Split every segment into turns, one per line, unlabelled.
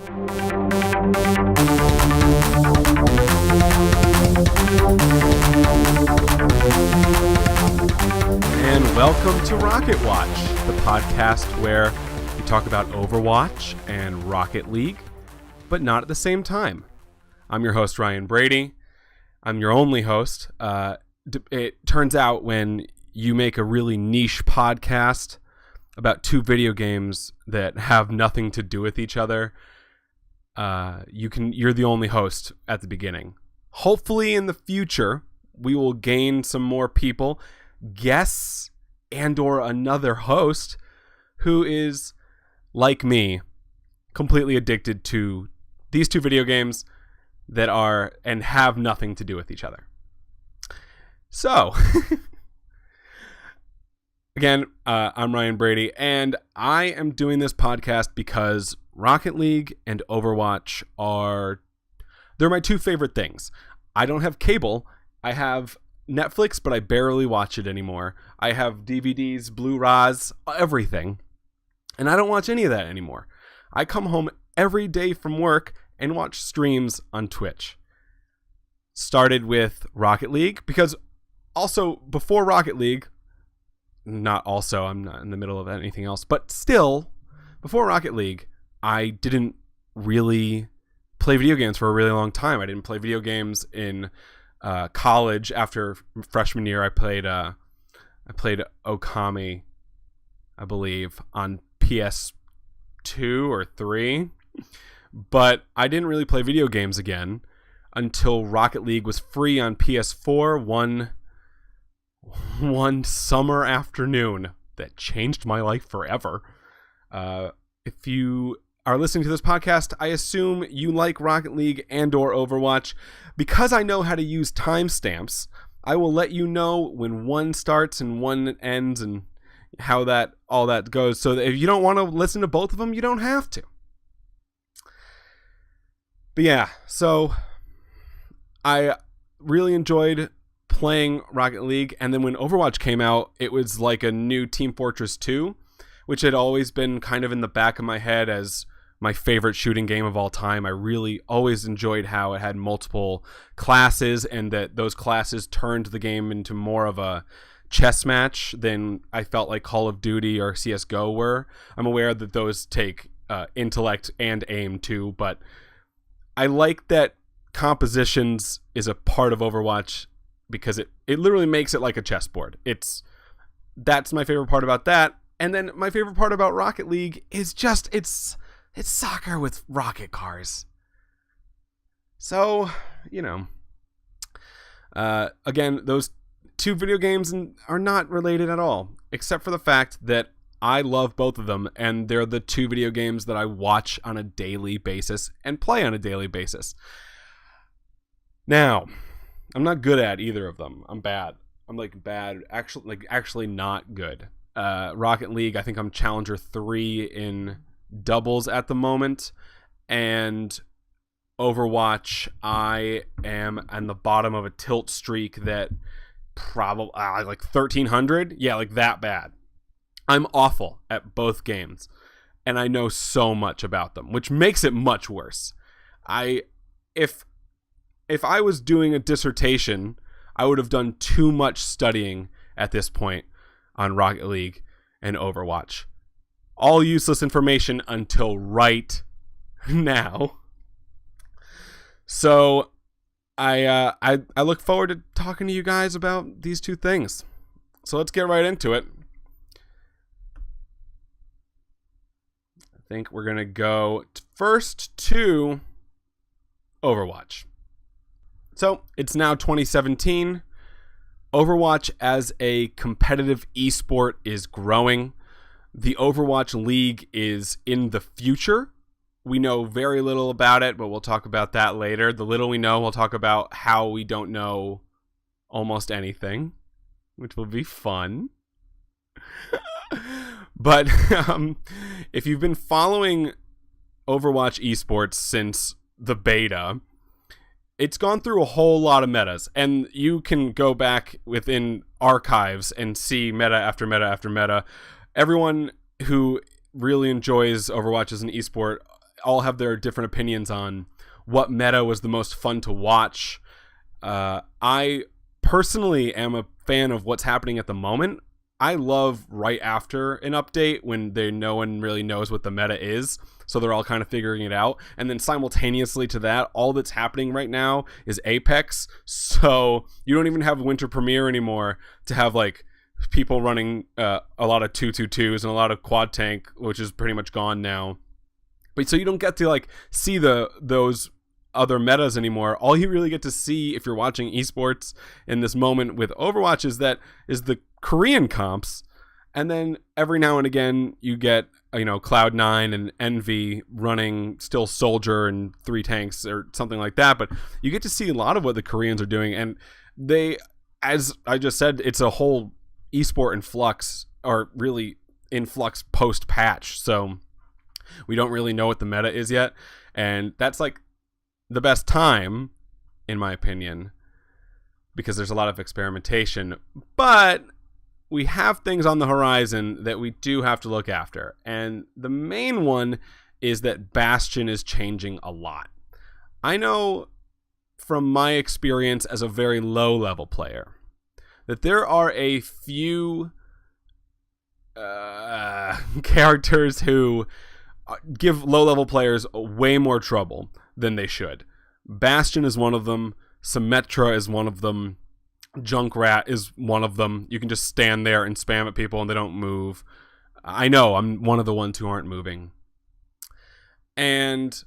And welcome to Rocket Watch, the podcast where we talk about Overwatch and Rocket League, but not at the same time. I'm your host, Ryan Brady. I'm your only host. It turns out when you make a really niche podcast about two video games that have nothing to do with each other, you're the only host at the beginning. Hopefully in the future, we will gain some more people, guests, and or another host who is, like me, completely addicted to these two video games that are and have nothing to do with each other. So, again, I'm Ryan Brady, and I am doing this podcast because Rocket League and Overwatch they're my two favorite things. I don't have cable. I have Netflix, but I barely watch it anymore. I have DVDs, Blu-rays, everything, and I don't watch any of that anymore. I come home every day from work and watch streams on Twitch. Started with Rocket League, because also before Rocket League, I'm not in the middle of anything else, but still, before Rocket League, I didn't really play video games for a really long time. I didn't play video games in college. After freshman year, I played Okami, I believe, on PS2 or 3. But I didn't really play video games again until Rocket League was free on PS4 one summer afternoon. That changed my life forever. If you are listening to this podcast, I assume you like Rocket League and or Overwatch. Because I know how to use timestamps, I will let you know when one starts and one ends and how all that goes. So that if you don't want to listen to both of them, you don't have to. But yeah, so I really enjoyed playing Rocket League, and then when Overwatch came out, it was like a new Team Fortress 2, which had always been kind of in the back of my head as my favorite shooting game of all time. I really always enjoyed how it had multiple classes, and that those classes turned the game into more of a chess match than I felt like Call of Duty or CSGO were. I'm aware that those take intellect and aim too, but I like that compositions is a part of Overwatch because it literally makes it like a chessboard. That's my favorite part about that. And then my favorite part about Rocket League is just it's soccer with rocket cars. So, again, those two video games are not related at all, except for the fact that I love both of them, and they're the two video games that I watch on a daily basis and play on a daily basis. Now, I'm not good at either of them. I'm bad. I'm bad, actually not good. Rocket League, I think I'm Challenger 3 in doubles at the moment, and Overwatch, I am on the bottom of a tilt streak that probably like 1300. Yeah, like that bad. I'm awful at both games, and I know so much about them, which makes it much worse. If I was doing a dissertation, I would have done too much studying at this point on Rocket League and Overwatch. All useless information until right now. So I look forward to talking to you guys about these two things. So let's get right into it. I think we're going to go first to Overwatch. So it's now 2017. Overwatch as a competitive esport is growing. The Overwatch League is in the future. We know very little about it, but we'll talk about that later. The little we know, we'll talk about how we don't know almost anything, which will be fun. But if you've been following Overwatch esports since the beta, it's gone through a whole lot of metas, and you can go back within archives and see meta after meta after meta. Everyone who really enjoys Overwatch as an esport all have their different opinions on what meta was the most fun to watch. I personally am a fan of what's happening at the moment. I love right after an update when no one really knows what the meta is, so they're all kind of figuring it out. And then simultaneously to that, all that's happening right now is Apex, so you don't even have Winter Premiere anymore to have like people running a lot of 222s and a lot of quad tank, which is pretty much gone now. But so you don't get to like see those other metas anymore. All you really get to see if you're watching esports in this moment with Overwatch is the Korean comps, and then every now and again you get Cloud9 and Envy running still Soldier and 3 tanks or something like that. But you get to see a lot of what the Koreans are doing, and they, as I just said, it's a whole esport in flux, or really in flux post patch, so we don't really know what the meta is yet, and that's like the best time in my opinion because there's a lot of experimentation, but we have things on the horizon that we do have to look after, and the main one is that Bastion is changing a lot. I know from my experience as a very low level player that there are a few characters who give low-level players way more trouble than they should. Bastion is one of them. Symmetra is one of them. Junkrat is one of them. You can just stand there and spam at people and they don't move. I know, I'm one of the ones who aren't moving. And,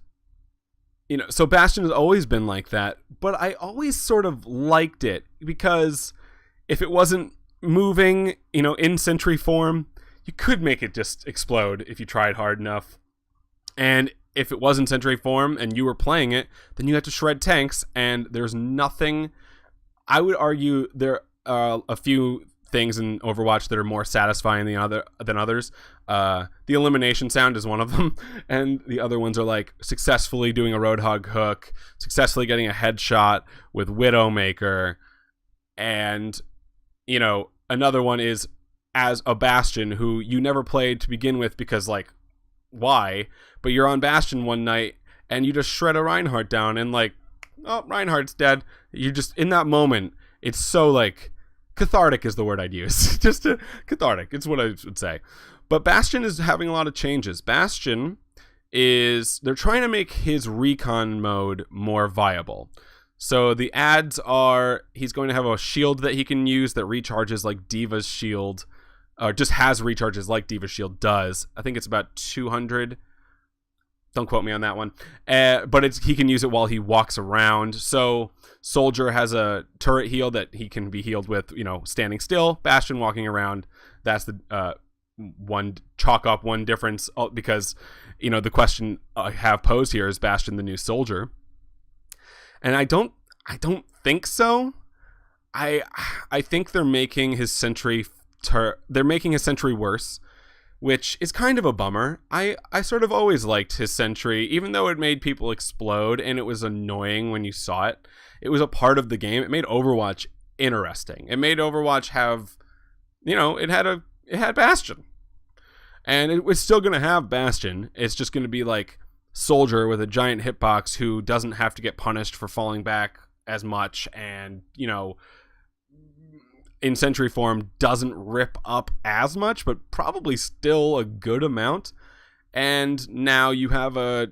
so Bastion has always been like that, but I always sort of liked it because if it wasn't moving, in sentry form, you could make it just explode if you tried hard enough. And if it was in sentry form and you were playing it, then you had to shred tanks, and there's nothing. I would argue there are a few things in Overwatch that are more satisfying than others. The elimination sound is one of them, and the other ones are like successfully doing a Roadhog hook, successfully getting a headshot with Widowmaker, and another one is as a Bastion who you never played to begin with because, like, why? But you're on Bastion one night and you just shred a Reinhardt down and, like, oh, Reinhardt's dead. You just, in that moment, it's so, like, cathartic is the word I'd use. Just cathartic. It's what I would say. But Bastion is having a lot of changes. Bastion they're trying to make his recon mode more viable. So the ads are, he's going to have a shield that he can use that recharges like D.Va's shield, or just has recharges like D.Va's shield does. I think it's about 200. Don't quote me on that one. But he can use it while he walks around. So Soldier has a turret heal that he can be healed with, standing still. Bastion walking around. That's the chalk up one difference, because, the question I have posed here is Bastion the new Soldier. And I don't think so. I think they're making his sentry worse, which is kind of a bummer. I sort of always liked his sentry, even though it made people explode and it was annoying when you saw it. It was a part of the game. It made Overwatch interesting. It made Overwatch have, it had Bastion. And it was still going to have Bastion. It's just going to be like Soldier with a giant hitbox who doesn't have to get punished for falling back as much, and in sentry form doesn't rip up as much, but probably still a good amount. And now you have a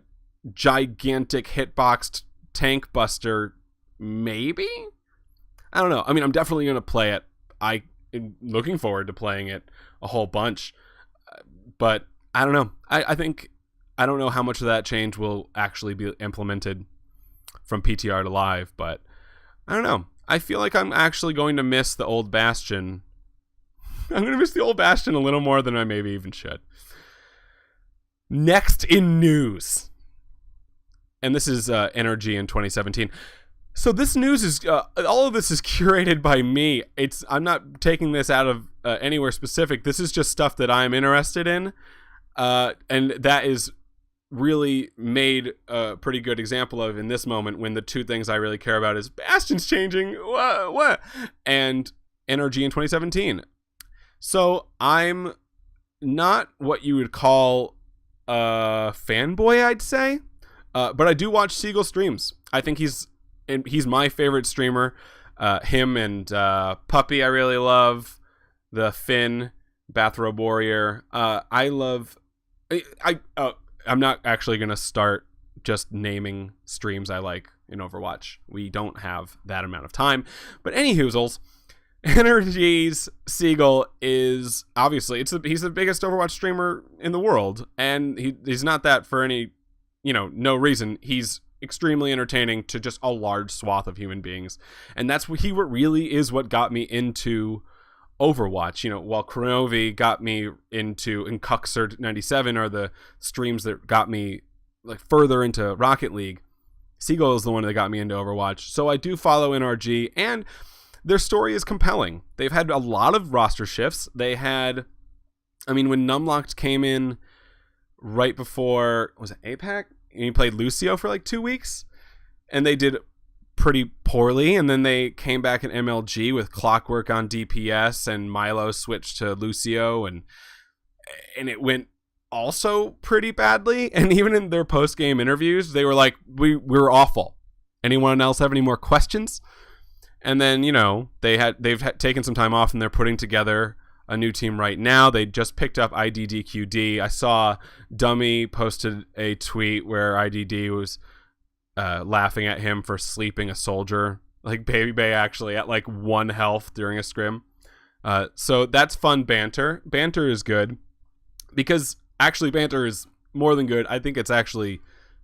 gigantic hitboxed tank buster, maybe? I don't know. I mean, I'm definitely going to play it. I'm looking forward to playing it a whole bunch, but I don't know. I don't know how much of that change will actually be implemented from PTR to live, but I don't know. I feel like I'm actually going to miss the old Bastion. I'm going to miss the old Bastion a little more than I maybe even should. Next in news. And this is Energy in 2017. So this news is, all of this is curated by me. I'm not taking this out of anywhere specific. This is just stuff that I'm interested in. And that is really made a pretty good example of in this moment, when the two things I really care about is Bastion's changing, what, and Energy in 2017. So I'm not what you would call fanboy, I'd say. But I do watch Seagull streams. I think he's my favorite streamer. Him and Puppy I really love. The Finn, Bathrobe Warrior. I'm not actually going to start just naming streams I like in Overwatch. We don't have that amount of time. But any hoozles, NRG's Seagull is obviously he's the biggest Overwatch streamer in the world, and he's not that for any no reason. He's extremely entertaining to just a large swath of human beings, and that's what really is what got me into Overwatch. While Kronovi got me into, and Cuxer 97 are the streams that got me like further into Rocket League, Seagull is the one that got me into Overwatch. So I do follow NRG, and their story is compelling. They've had a lot of roster shifts. They had, when Numlocked came in right before, was it APAC? And he played Lucio for like 2 weeks, and they did pretty poorly. And then they came back in MLG with Clockwork on DPS, and Milo switched to Lucio, and it went also pretty badly. And even in their post-game interviews, they were like, we're awful. Anyone else have any more questions? And then, they've taken some time off, and they're putting together a new team right now. They just picked up IDDQD. I saw Dummy posted a tweet where IDD was laughing at him for sleeping a soldier, like Baby Bay actually at like 1 health during a scrim. So that's fun banter. Banter is good, because actually banter is more than good. I think it's actually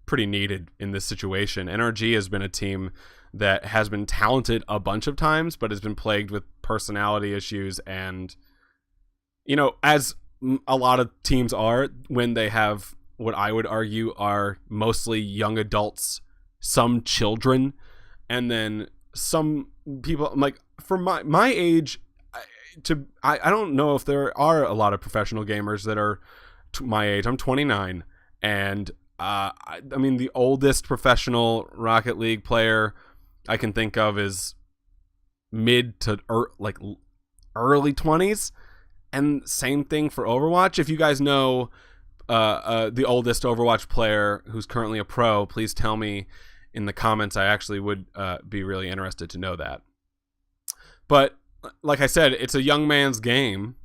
pretty needed in this situation. NRG has been a team that has been talented a bunch of times, but has been plagued with personality issues. And, as a lot of teams are, when they have what I would argue are mostly young adults, some children, and then some people, like, for my age, I don't know if there are a lot of professional gamers that are my age. I'm 29, and the oldest professional Rocket League player I can think of is mid to early 20s, and same thing for Overwatch. If you guys know the oldest Overwatch player who's currently a pro, please tell me in the comments. I actually would be really interested to know that. But like I said, it's a young man's game,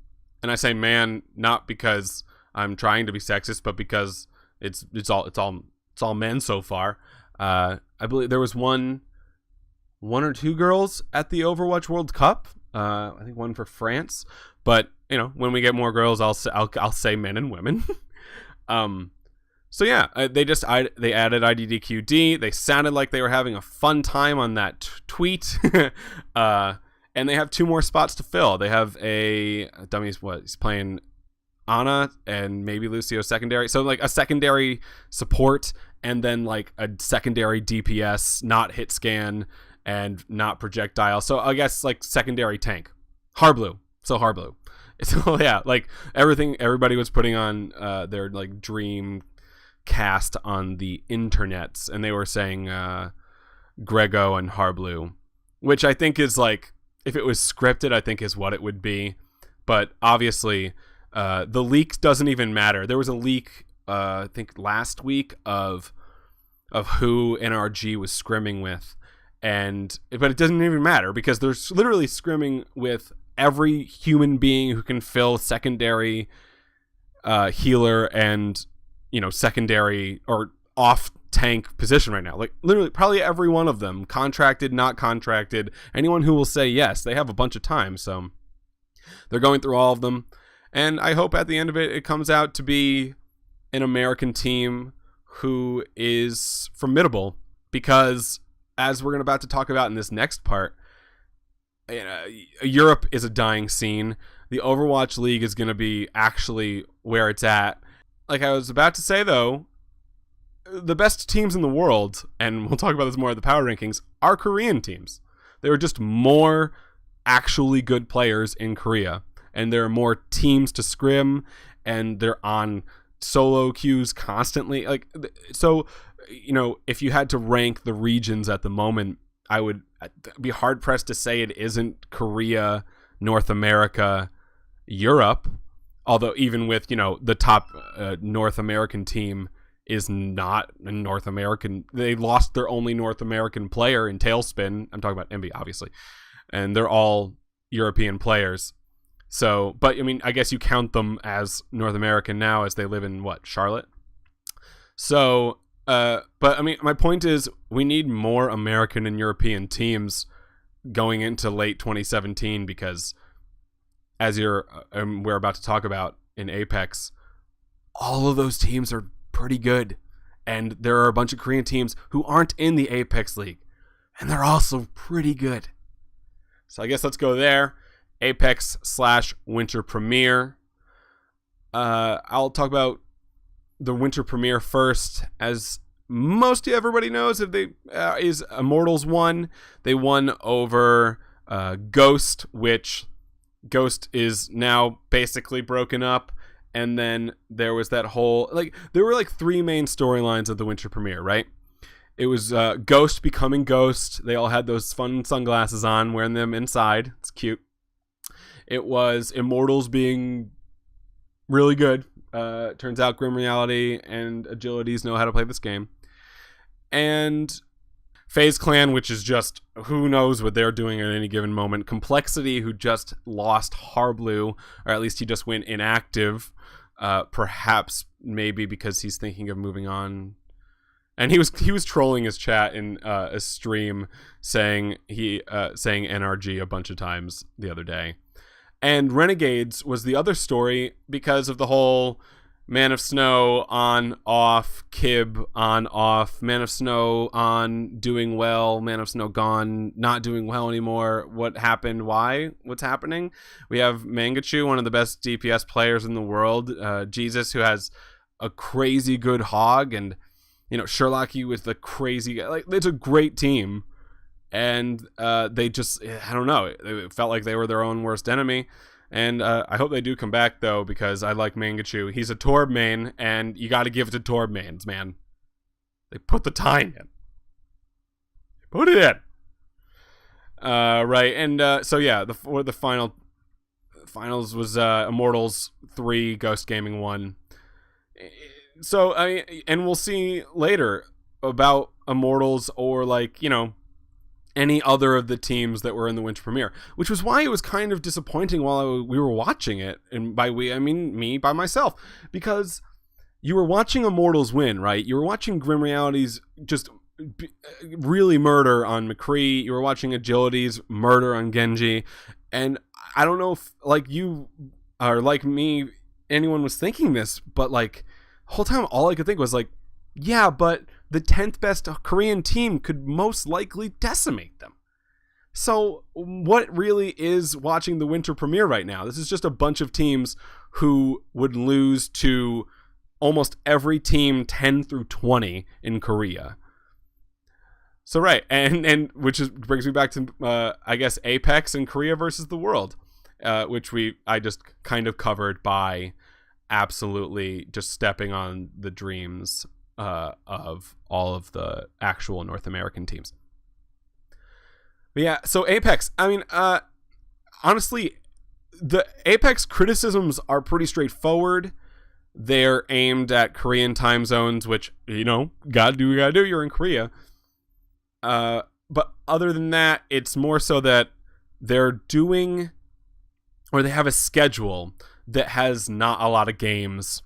and I say man not because I'm trying to be sexist, but because it's all men so far. I believe there was one or two girls at the Overwatch World Cup. I think one for France. But when we get more girls, I'll say men and women. So yeah, they added IDDQD. They sounded like they were having a fun time on that tweet. And they have 2 more spots to fill. They have he's playing Ana and maybe Lucio secondary. So like a secondary support, and then like a secondary DPS, not hit scan and not projectile. So I guess like secondary tank. Harblue. So So yeah, like everybody was putting on their like dream cast on the internets, and they were saying Grego and Harblue, which I think is like, if it was scripted, I think is what it would be. But obviously, the leak doesn't even matter. There was a leak, I think last week, of who NRG was scrimming with, but it doesn't even matter, because they're literally scrimming with every human being who can fill secondary healer and secondary or off tank position right now. Like literally probably every one of them, contracted, not contracted, anyone who will say yes. They have a bunch of time, so they're going through all of them, and I hope at the end of it comes out to be an American team who is formidable, because as we're about to talk about in this next part, Europe is a dying scene. The Overwatch League is going to be actually where it's at. Like I was about to say, though, the best teams in the world, and we'll talk about this more at the power rankings, are Korean teams. There are just more actually good players in Korea, and there are more teams to scrim, and they're on solo queues constantly. Like, so, if you had to rank the regions at the moment, I would be hard pressed to say it isn't Korea, North America, Europe. Although even with, the top North American team is not a North American. They lost their only North American player in Tailspin. I'm talking about NBA, obviously. And they're all European players. So, but I mean, I guess you count them as North American now as they live in Charlotte? So, but I mean, my point is we need more American and European teams going into late 2017 because as we're about to talk about in Apex, all of those teams are pretty good. And there are a bunch of Korean teams who aren't in the Apex League. And they're also pretty good. So I guess let's go there. Apex/Winter Premiere. I'll talk about the Winter Premiere first. As most everybody knows, is Immortals won. They won over Ghost, which Ghost is now basically broken up. And then there was that whole, there were 3 main storylines of the Winter Premiere, right? It was Ghost becoming Ghost. They all had those fun sunglasses on, wearing them inside. It's cute. It was Immortals being really good. Turns out Grim Reality and Agilities know how to play this game. And FaZe Clan, which is just, who knows what they're doing at any given moment. Complexity, who just lost Harblue, or at least he just went inactive. Perhaps, maybe because he's thinking of moving on. And he was trolling his chat in a stream, saying NRG a bunch of times the other day. And Renegades was the other story because of the whole Man of Snow on, off, Kib on, off, Man of Snow on, doing well, Man of Snow gone, not doing well anymore. What happened? Why? What's happening? We have Mangachu, one of the best DPS players in the world. Jesus, who has a crazy good hog, and Sherlocky with the crazy, it's a great team. And they just, I don't know, it felt like they were their own worst enemy. And I hope they do come back, though, because I like Mangachu. He's a Torb main, and you got to give it to Torb mains, man. They put the time in. They put it in. Right, and so yeah, the finals was Immortals 3, Ghost Gaming 1. So, and we'll see later about Immortals or, any other of the teams that were in the Winter Premiere, which was why it was kind of disappointing while we were watching it. And by we, I mean me by myself, because you were watching Immortals win, right? You were watching Grim Realities just really murder on McCree. You were watching Agilities murder on Genji. And I don't know if, you or like me, anyone was thinking this, but the whole time all I could think was yeah, but the 10th best Korean team could most likely decimate them. So what really is watching the Winter Premiere right now? This is just a bunch of teams who would lose to almost every team 10 through 20 in Korea. So right, and which brings me back to I guess Apex and Korea versus the world, which I just kind of covered by absolutely just stepping on the dreams of all of the actual North American teams. But yeah, so Apex, I mean, honestly, the Apex criticisms are pretty straightforward. They're aimed at Korean time zones, which, gotta do, you're in Korea. But other than that, it's more so that they're doing, or they have a schedule that has not a lot of games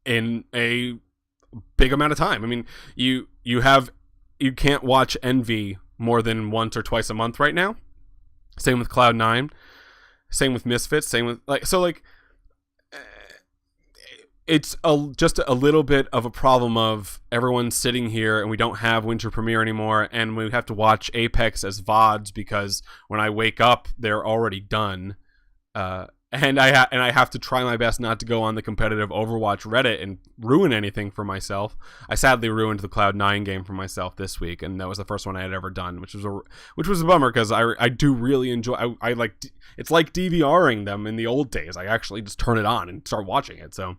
in a big amount of time. I mean, you can't watch Envy more than once or twice a month right now. Same with Cloud9. Same with Misfits. Same with it's just a little bit of a problem of everyone sitting here and we don't have Winter Premiere anymore, and we have to watch Apex as VODs because when I wake up, they're already done. And I have to try my best not to go on the competitive Overwatch Reddit and ruin anything for myself. I sadly ruined the Cloud9 game for myself this week, and that was the first one I had ever done, which was a bummer because I do really enjoy. I like, it's like DVRing them in the old days. I actually just turn it on and start watching it. So,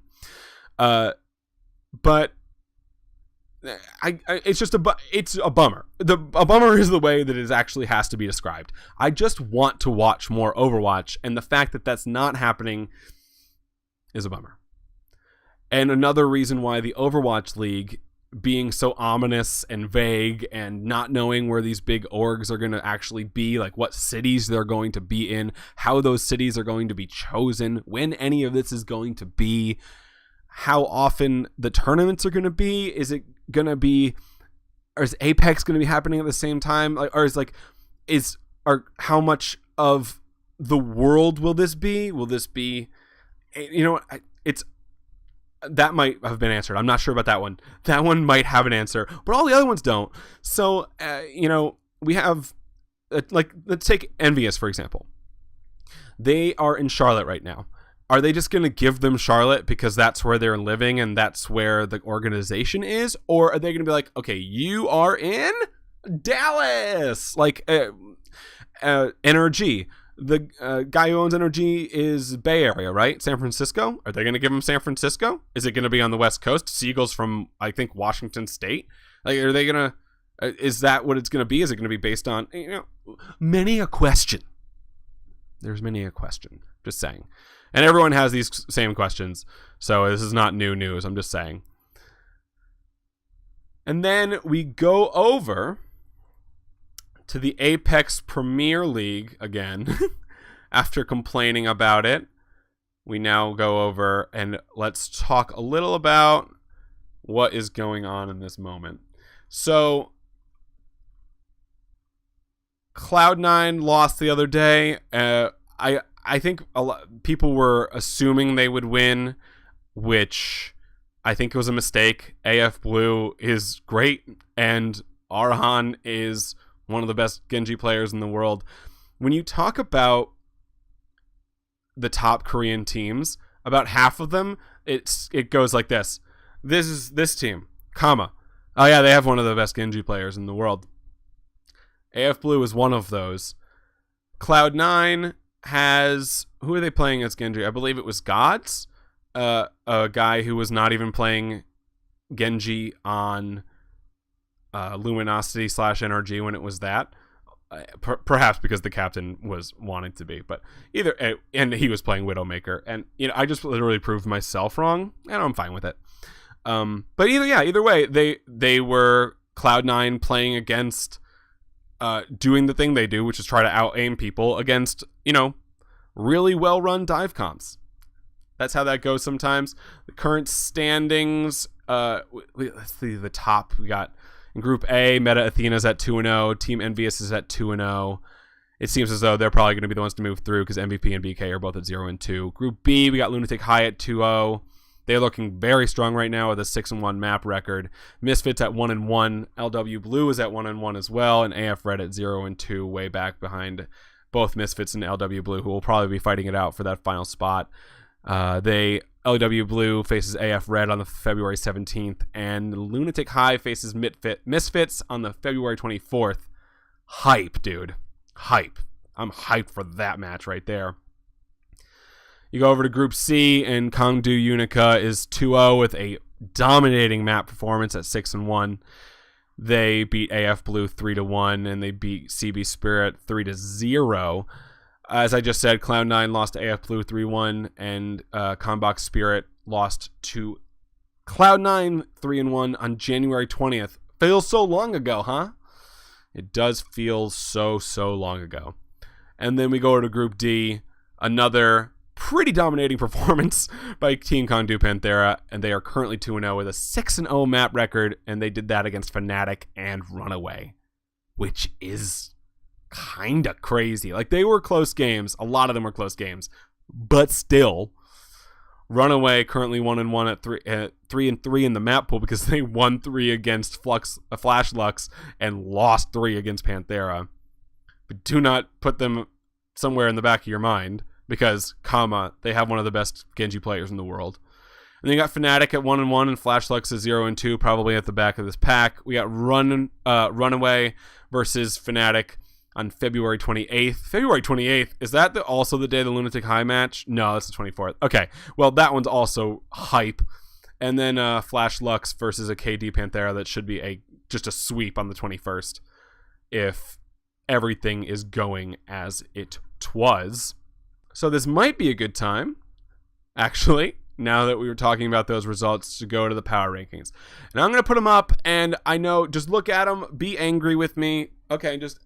but it's just it's a bummer. A bummer is the way that it actually has to be described. I just want to watch more Overwatch, and the fact that that's not happening is a bummer. And another reason why the Overwatch League being so ominous and vague and not knowing where these big orgs are going to actually be, like what cities they're going to be in, how those cities are going to be chosen, when any of this is going to be, how often the tournaments are going to be. Is it going to be, or is Apex going to be happening at the same time? Or how much of the world will this be? Will this be, that might have been answered. I'm not sure about that one. That one might have an answer, but all the other ones don't. So, we have, let's take Envious, for example. They are in Charlotte right now. Are they just going to give them Charlotte because that's where they're living and that's where the organization is? Or are they going to be like, okay, you are in Dallas? Like, NRG. The guy who owns NRG is Bay Area, right? San Francisco. Are they going to give him San Francisco? Is it going to be on the West Coast? Seagulls from, I think, Washington State. Like, are they going to? Is that what it's going to be? Is it going to be based on? Many a question. There's many a question. Just saying, and everyone has these same questions. So this is not new news. I'm just saying. And then we go over to the Apex Premier League again. After complaining about it, we now go over and let's talk a little about what is going on in this moment. So, Cloud9 lost the other day. I think a lot people were assuming they would win, which I think was a mistake. AF Blue is great, and Arhan is one of the best Genji players in the world. When you talk about the top Korean teams, about half of them, it goes like this. This is this team, comma. Oh yeah, they have one of the best Genji players in the world. AF Blue is one of those. Cloud9 has, who are they playing as Genji? I believe it was Gods, a guy who was not even playing Genji on Luminosity / NRG when it was that. Perhaps because the captain was wanting to be, but and he was playing Widowmaker, and I just literally proved myself wrong, and I'm fine with it. But either way, they were Cloud9 playing against, doing the thing they do, which is try to out aim people against really well run dive comps. That's how that goes sometimes. The current standings, let's see the top. We got in Group A, Meta Athena's at 2-0. Team Envious is at 2-0. It seems as though they're probably going to be the ones to move through because MVP and BK are both at 0-2. Group B, we got Lunatic High at 2-0. They're looking very strong right now with a 6-1 map record. Misfits at 1-1. LW Blue is at 1-1 as well, and AF Red at 0-2, way back behind both Misfits and LW Blue, who will probably be fighting it out for that final spot. LW Blue faces AF Red on the February 17th, and Lunatic High faces Misfits on the February 24th. Hype, dude. Hype. I'm hyped for that match right there. You go over to Group C, and Kongdu Unica is 2-0 with a dominating map performance at 6-1. They beat AF Blue 3-1, and they beat CB Spirit 3-0. As I just said, Cloud9 lost to AF Blue 3-1, and Combox Spirit lost to Cloud9 3-1 on January 20th. Feels so long ago, huh? It does feel so long ago. And then we go to Group D, another pretty dominating performance by Team Kongdu Panthera, and they are currently 2-0 with a 6-0 map record, and they did that against Fnatic and Runaway, which is kind of crazy. Like, they were close games. A lot of them were close games, but still, Runaway currently 1-1 at 3-3 in the map pool because they won 3 against Flash Lux and lost 3 against Panthera. But do not put them somewhere in the back of your mind because, they have one of the best Genji players in the world. And then you got Fnatic at 1-1 and Flash Lux at 0-2, probably at the back of this pack. We got Runaway versus Fnatic on February 28th. February 28th, is that also the day of the Lunatic High match? No, that's the 24th. Okay, well, that one's also hype. And then Flash Lux versus a KD Panthera that should be just a sweep on the 21st if everything is going as it was. So this might be a good time, actually, now that we were talking about those results, to go to the power rankings. And I'm going to put them up, and I know, just look at them, be angry with me. Okay, just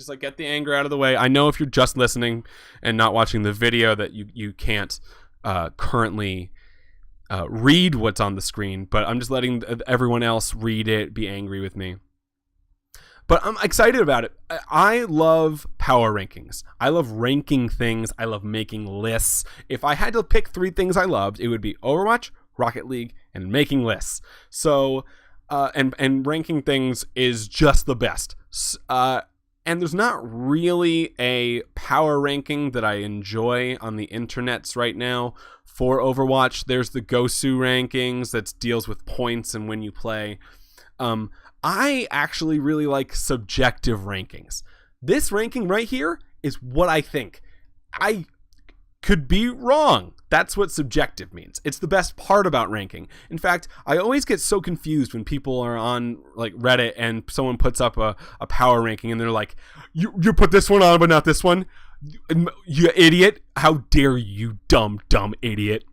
like get the anger out of the way. I know if you're just listening and not watching the video that you can't currently read what's on the screen, but I'm just letting everyone else read it, be angry with me. But I'm excited about it. I love power rankings. I love ranking things. I love making lists. If I had to pick 3 things I loved, it would be Overwatch, Rocket League, and making lists. So, and ranking things is just the best. And there's not really a power ranking that I enjoy on the internets right now for Overwatch. There's the Gosu rankings that deals with points and when you play. I actually really like subjective rankings. This ranking right here is what I think. I could be wrong. That's what subjective means. It's the best part about ranking. In fact, I always get so confused when people are on like Reddit and someone puts up a power ranking and they're like, you put this one on but not this one? You idiot. How dare you, dumb idiot.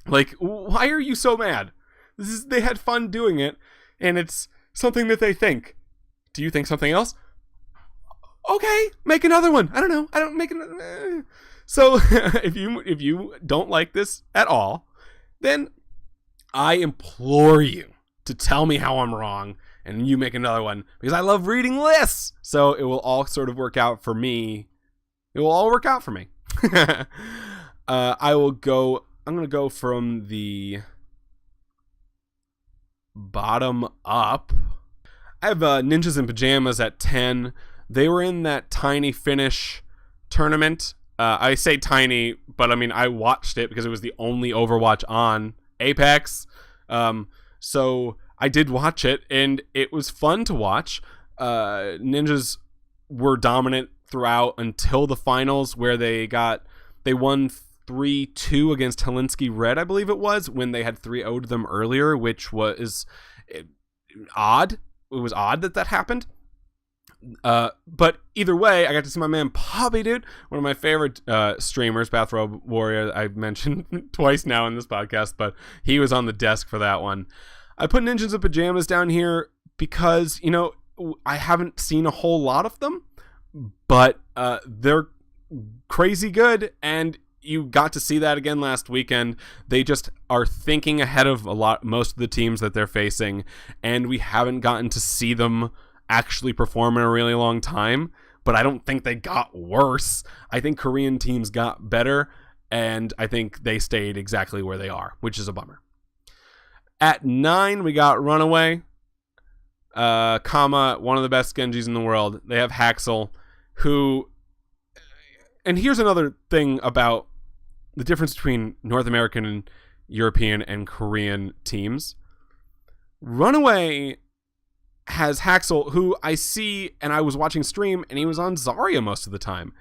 Like, why are you so mad? They had fun doing it, and it's something that they think. Do you think something else? Okay, make another one. I don't know. I don't make it. So if you don't like this at all, then I implore you to tell me how I'm wrong, and you make another one, because I love reading lists. So it will all sort of work out for me. It will all work out for me. I'm going to go from the bottom up. I have Ninjas in Pajamas at 10. They were in that Tiny Finish tournament. I say tiny, but I mean, I watched it because it was the only Overwatch on Apex. So I did watch it, and it was fun to watch. Ninjas were dominant throughout until the finals, where they won 3-2 against Helsinki Red, I believe it was, when they had 3-0'd them earlier, which was odd. It was odd that happened. But either way, I got to see my man Poppy, dude, one of my favorite streamers, Bathrobe Warrior. I've mentioned twice now in this podcast, but he was on the desk for that one. I put Ninjas in Pajamas down here because, I haven't seen a whole lot of them, but they're crazy good, and you got to see that again last weekend. They just are thinking ahead of most of the teams that they're facing, and we haven't gotten to see them actually perform in a really long time, but I don't think they got worse. I think Korean teams got better, and I think they stayed exactly where they are, which is a bummer. At 9, we got Runaway, one of the best Genjis in the world. They have Haxel, who... And here's another thing about the difference between North American and European and Korean teams. Runaway has Haxel, who I see, and I was watching stream, and he was on Zarya most of the time.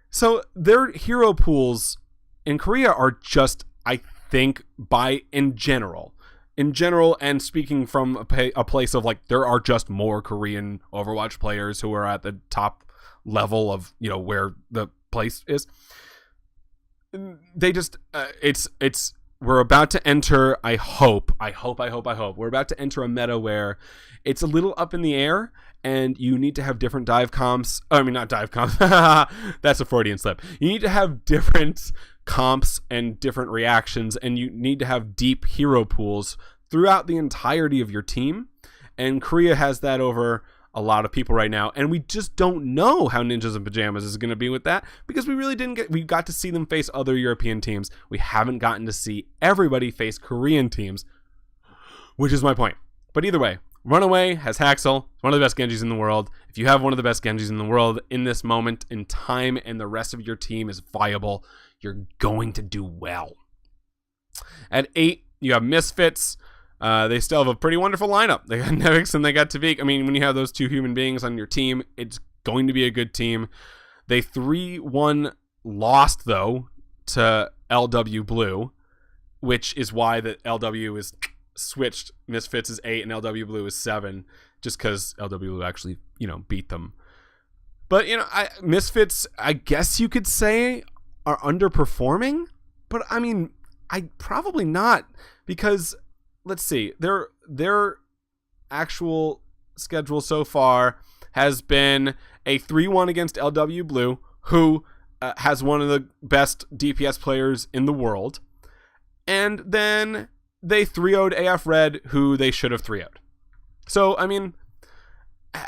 So their hero pools in Korea are just, I think, in general, and speaking from a place of there are just more Korean Overwatch players who are at the top level of, where the place is. They just, we're about to enter, I hope, we're about to enter a meta where it's a little up in the air, and you need to have different dive comps. Not dive comps. That's a Freudian slip. You need to have different comps and different reactions, and you need to have deep hero pools throughout the entirety of your team. And Korea has that over a lot of people right now, and we just don't know how Ninjas in Pajamas is going to be with that, because we got to see them face other European teams. We haven't gotten to see everybody face Korean teams, which is my point. But either way, Runaway has Haxel, one of the best Genjis in the world. If you have one of the best Genjis in the world in this moment in time, and the rest of your team is viable, you're going to do well. At 8, you have Misfits. They still have a pretty wonderful lineup. They got Nevix and they got Tavik. When you have those two human beings on your team, it's going to be a good team. They 3-1 lost, though, to LW Blue, which is why the LW is switched. Misfits is 8 and LW Blue is 7, just because LW Blue actually, beat them. But, Misfits, I guess you could say, are underperforming. But, I probably not, because let's see, their actual schedule so far has been a 3-1 against LW Blue, who has one of the best DPS players in the world, and then they 3-0'd AF Red, who they should have 3-0'd. So, I mean,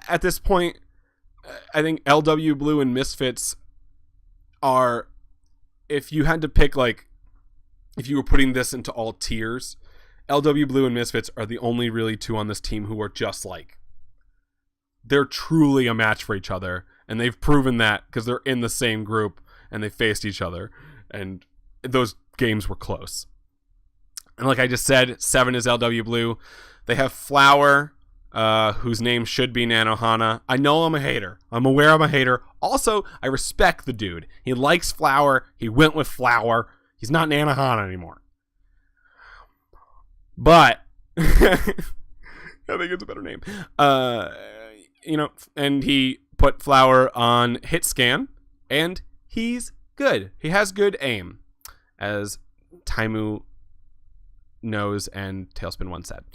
at this point, I think LW Blue and Misfits are, if you had to pick, like, if you were putting this into all tiers, LW Blue and Misfits are the only really two on this team who are just like, they're truly a match for each other, and they've proven that because they're in the same group and they faced each other, and those games were close. And like I just said, 7 is LW Blue. They have Flower, whose name should be Nanohana. I know I'm a hater. I'm aware I'm a hater. Also, I respect the dude. He likes Flower. He went with Flower. He's not Nanohana anymore. But I think it's a better name. And he put Flower on hit scan, and he's good. He has good aim, as Taimu knows and Tailspin once said.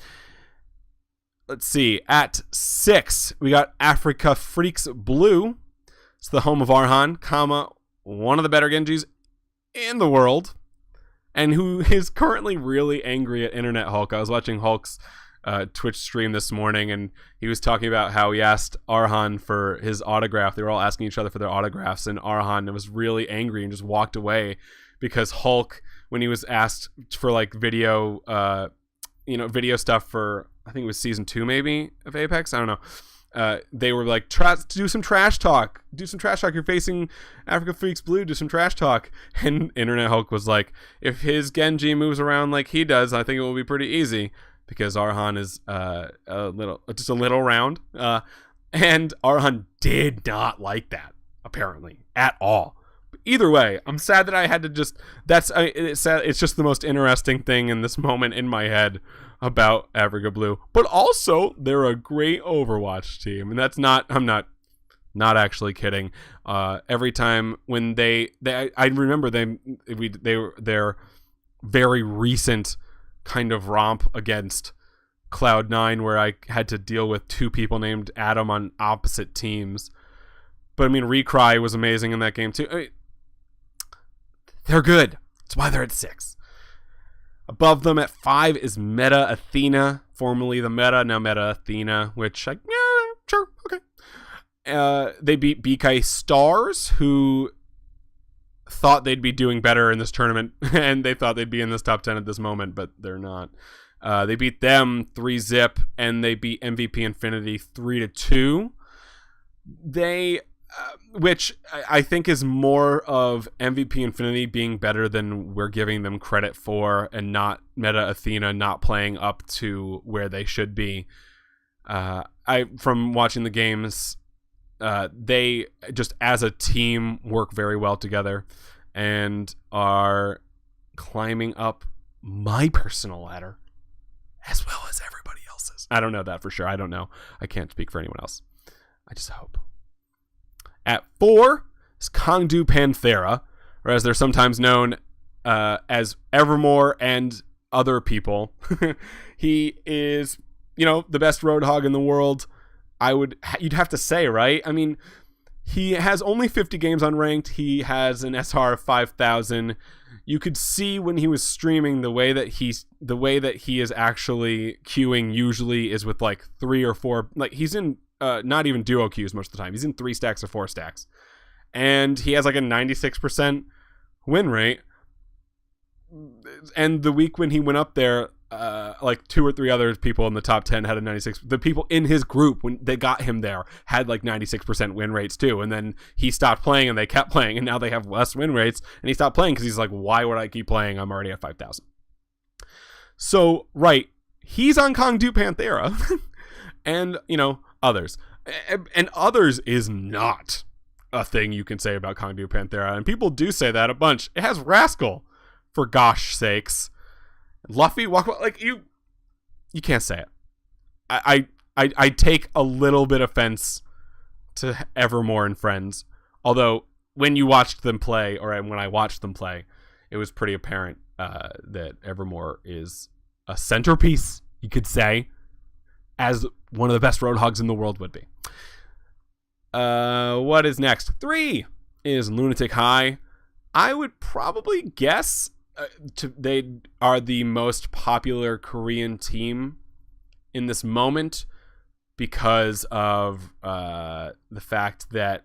Let's see. At 6, we got Africa Freaks Blue. It's the home of Arhan, one of the better Genjis in the world, and who is currently really angry at Internet Hulk. I was watching Hulk's Twitch stream this morning, and he was talking about how he asked Arhan for his autograph. They were all asking each other for their autographs, and Arhan was really angry and just walked away because Hulk, when he was asked for like video stuff for, I think it was season 2 maybe of Apex, I don't know, they were like, do some trash talk, you're facing Africa Freaks Blue, do some trash talk. And Internet Hulk was like, if his Genji moves around like he does, I think it will be pretty easy, because Arhan is just a little round, and Arhan did not like that, apparently, at all. But either way, I'm sad that I had to just, it's just the most interesting thing in this moment in my head about Africa Blue. But also, they're a great Overwatch team, and that's not, I'm not actually kidding. Every time when I remember their very recent kind of romp against Cloud9, where I had to deal with 2 people named Adam on opposite teams. But I mean, Recry was amazing in that game too. I mean, they're good. That's why they're at 6. Above them at 5 is Meta Athena, formerly the Meta, now Meta Athena, which, yeah, sure, okay. They beat BK Stars, who thought they'd be doing better in this tournament, and they thought they'd be in this top 10 at this moment, but they're not. They beat them 3-0, and they beat MVP Infinity 3-2. They, which I think is more of MVP Infinity being better than we're giving them credit for, and not Meta Athena not playing up to where they should be. From watching the games, they just as a team work very well together and are climbing up my personal ladder as well as everybody else's. I don't know that for sure. I don't know. I can't speak for anyone else. I just hope. At 4 is Kangdu Panthera, or as they're sometimes known as Evermore and other people. He is, the best Roadhog in the world. You'd have to say, right? I mean, he has only 50 games unranked. He has an SR of 5,000. You could see when he was streaming the way that he is actually queuing usually is with like 3 or 4. Like, he's in not even duo queues most of the time. He's in 3 stacks or 4 stacks, and he has like a 96% win rate. And the week when he went up there, like 2 or 3 other people in the top 10 had a 96. The people in his group when they got him there had like 96% win rates too. And then he stopped playing and they kept playing, and now they have less win rates. And he stopped playing because he's like, why would I keep playing? I'm already at 5,000. So, right. He's on Kangdu Panthera and, others. And others is not a thing you can say about Kangdu Panthera. And people do say that a bunch. It has Rascal, for gosh sakes. Luffy, like you can't say it. I take a little bit offense to Evermore and Friends, although when you watched them play, or when I watched them play, it was pretty apparent that Evermore is a centerpiece, you could say, as one of the best Roadhogs in the world would be. What is next? 3 is Lunatic High. I would probably guess they are the most popular Korean team in this moment because of the fact that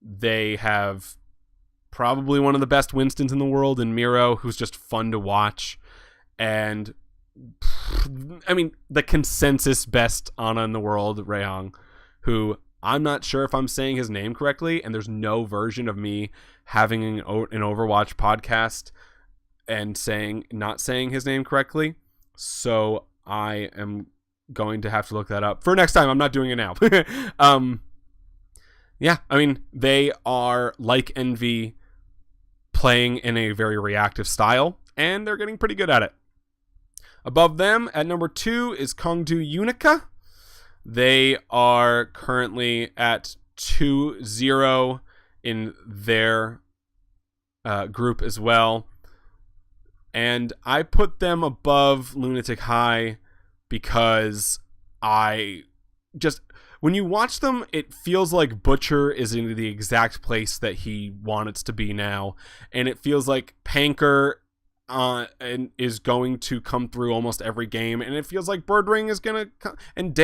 they have probably one of the best Winstons in the world in Miro, who's just fun to watch. And I mean, the consensus best Ana in the world, Raehong, who I'm not sure if I'm saying his name correctly, and there's no version of me having an Overwatch podcast and not saying his name correctly. So I am going to have to look that up for next time. I'm not doing it now. Yeah, I mean, they are like Envy, playing in a very reactive style, and they're getting pretty good at it. Above them, at number 2, is Kongdu Unica. They are currently at 2-0 in their group as well. And I put them above Lunatic High because when you watch them, it feels like Butcher is in the exact place that he wants to be now. And it feels like Panker and is going to come through almost every game. And it feels like Birdring is going to come. And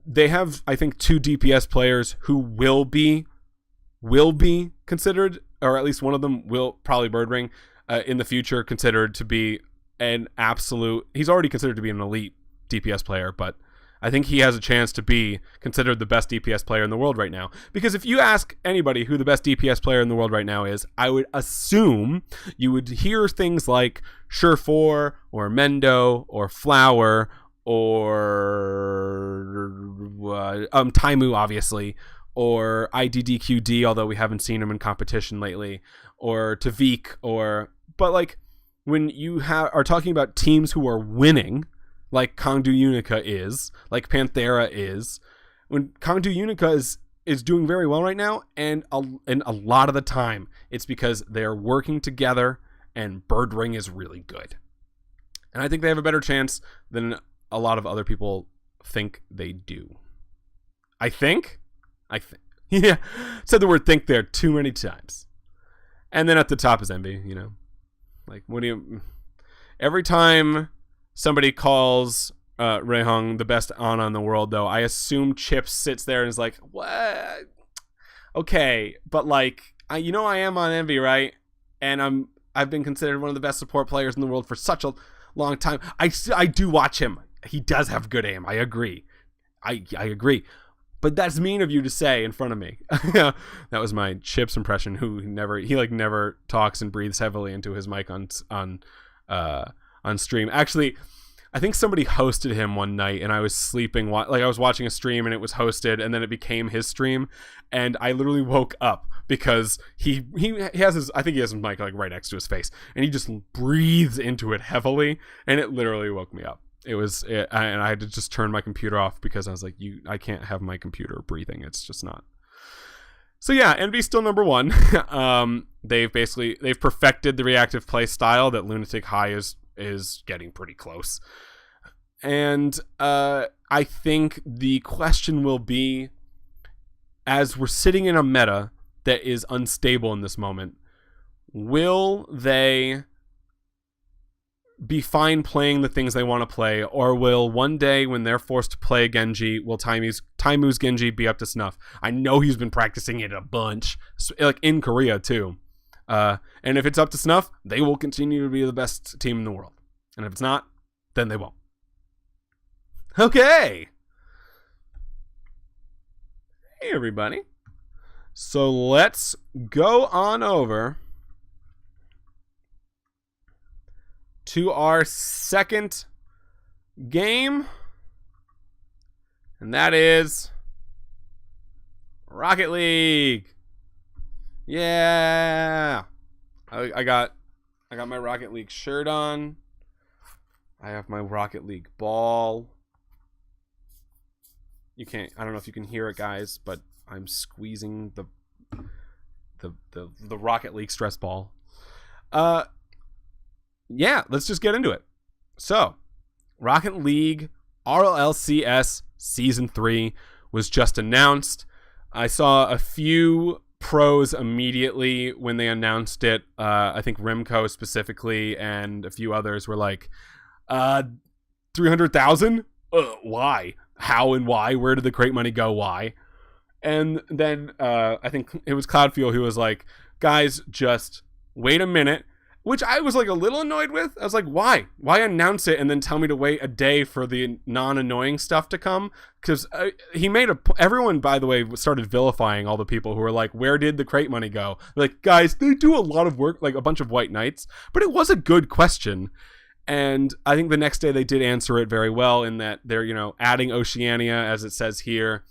they have, I think, 2 DPS players who will be considered, or at least one of them will, probably Birdring, in the future, considered to be an absolute... He's already considered to be an elite DPS player, but I think he has a chance to be considered the best DPS player in the world right now. Because if you ask anybody who the best DPS player in the world right now is, I would assume you would hear things like Surefour or Mendo or Flower or Taimu, obviously, or IDDQD, although we haven't seen him in competition lately, or Tavik, but like when you are talking about teams who are winning, like Kongdu Unica is, like Panthera is, when Kongdu Unica is doing very well right now, and a lot of the time it's because they're working together and Birdring is really good. And I think they have a better chance than a lot of other people think they do. I think. Yeah, said the word think there too many times. And then at the top is Envy, you know. Like, every time somebody calls Raehong the best Ana in the world, though, I assume Chips sits there and is like, what? Okay, but like, I am on Envy, right? And I've been considered one of the best support players in the world for such a long time. I do watch him. He does have good aim. I agree. I agree. But that's mean of you to say in front of me. That was my Chips impression. He never talks and breathes heavily into his mic on stream. Actually, I think somebody hosted him one night, and I was sleeping. I was watching a stream, and it was hosted, and then it became his stream, and I literally woke up because he has his. I think he has his mic like right next to his face, and he just breathes into it heavily, and it literally woke me up. And I had to just turn my computer off because I was like, I can't have my computer breathing. It's just not. So yeah, Envy's still number 1. They've perfected the reactive play style that Lunatic High is getting pretty close. And I think the question will be, as we're sitting in a meta that is unstable in this moment, will they be fine playing the things they want to play, or will one day when they're forced to play Genji, will Taimu's Genji be up to snuff? I know he's been practicing it a bunch, like in Korea too. And if it's up to snuff, they will continue to be the best team in the world. And if it's not, then they won't. Okay. Hey everybody. So let's go on over to our second game, and that is Rocket League. Yeah, I got my Rocket League shirt on. I have my Rocket League ball. I don't know if you can hear it, guys, but I'm squeezing the Rocket League stress ball. yeah, let's just get into it. So, Rocket League RLCS Season 3 was just announced. I saw a few pros immediately when they announced it. I think Rimco specifically and a few others were like, 300,000? Why? How and why? Where did the crate money go? Why? And then I think it was Cloudfuel who was like, guys, just wait a minute. Which I was like a little annoyed with. I was like, why? Why announce it and then tell me to wait a day for the non-annoying stuff to come? Because he made everyone, by the way, started vilifying all the people who were like, where did the crate money go? Like, guys, they do a lot of work, like a bunch of white knights. But it was a good question. And I think the next day they did answer it very well in that they're, adding Oceania, as it says here.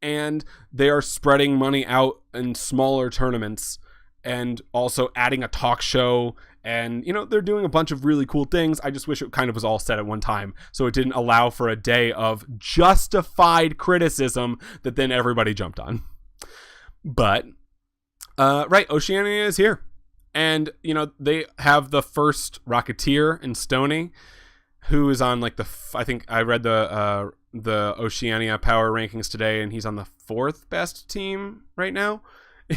And they are spreading money out in smaller tournaments and also adding a talk show. And, they're doing a bunch of really cool things. I just wish it kind of was all said at one time, so it didn't allow for a day of justified criticism that then everybody jumped on. But, right, Oceania is here. And, they have the first Rocketeer in Stoney, who is on, like, I think I read the Oceania power rankings today, and he's on the 4th best team right now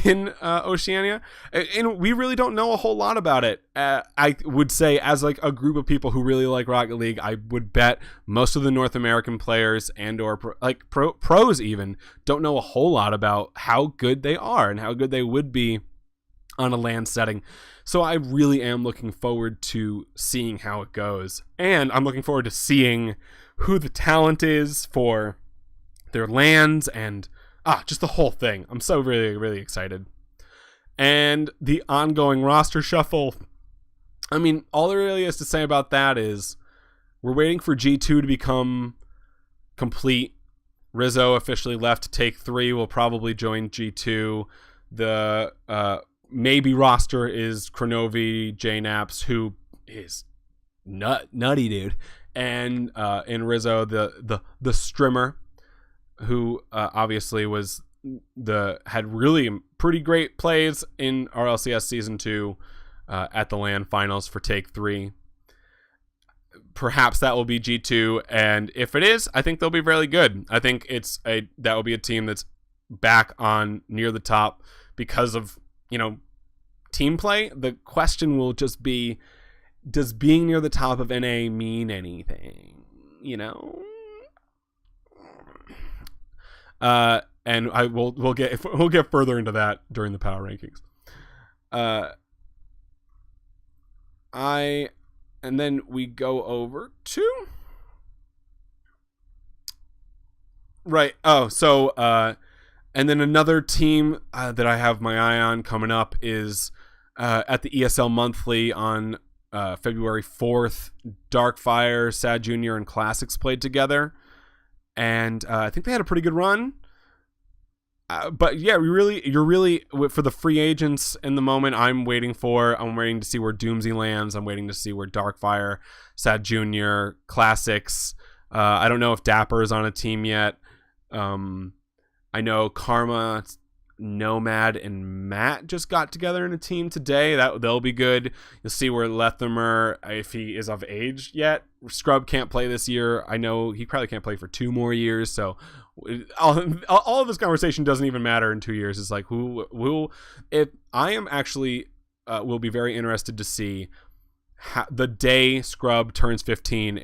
in Oceania, and we really don't know a whole lot about it. I would say, as like a group of people who really like Rocket League, I would bet most of the North American players and or pros even don't know a whole lot about how good they are and how good they would be on a LAN setting. So I really am looking forward to seeing how it goes, and I'm looking forward to seeing who the talent is for their LANs and just the whole thing. I'm so really, really excited. And the ongoing roster shuffle. I mean, all there really is to say about that is we're waiting for G2 to become complete. Rizzo officially left to take 3. Will probably join G2. The maybe roster is Kronovi, JNaps, who is nutty dude. And in Rizzo, the Strimmer, who obviously had really pretty great plays in RLCS Season 2 at the LAN Finals for Take 3. Perhaps that will be G2, and if it is, I think they'll be really good. I think that will be a team that's back on near the top because of, team play. The question will just be, does being near the top of NA mean anything? And we'll get further into that during the power rankings. And then we go over to right. Oh, so and then another team that I have my eye on coming up is at the ESL Monthly on February 4th. Darkfire, Sad Junior, and Classics played together. And I think they had a pretty good run. But yeah, you're really for the free agents in the moment. I'm waiting to see where Doomsy lands. I'm waiting to see where Darkfire, Sad Junior, Classics. I don't know if Dapper is on a team yet. I know Karma, Nomad, and Matt just got together in a team today. They'll be good. You'll see where Lethermer, if he is of age yet. Scrub can't play this year. I know he probably can't play for 2 more years. So all of this conversation doesn't even matter in 2 years. It's like if I am actually will be very interested to see the day Scrub turns 15.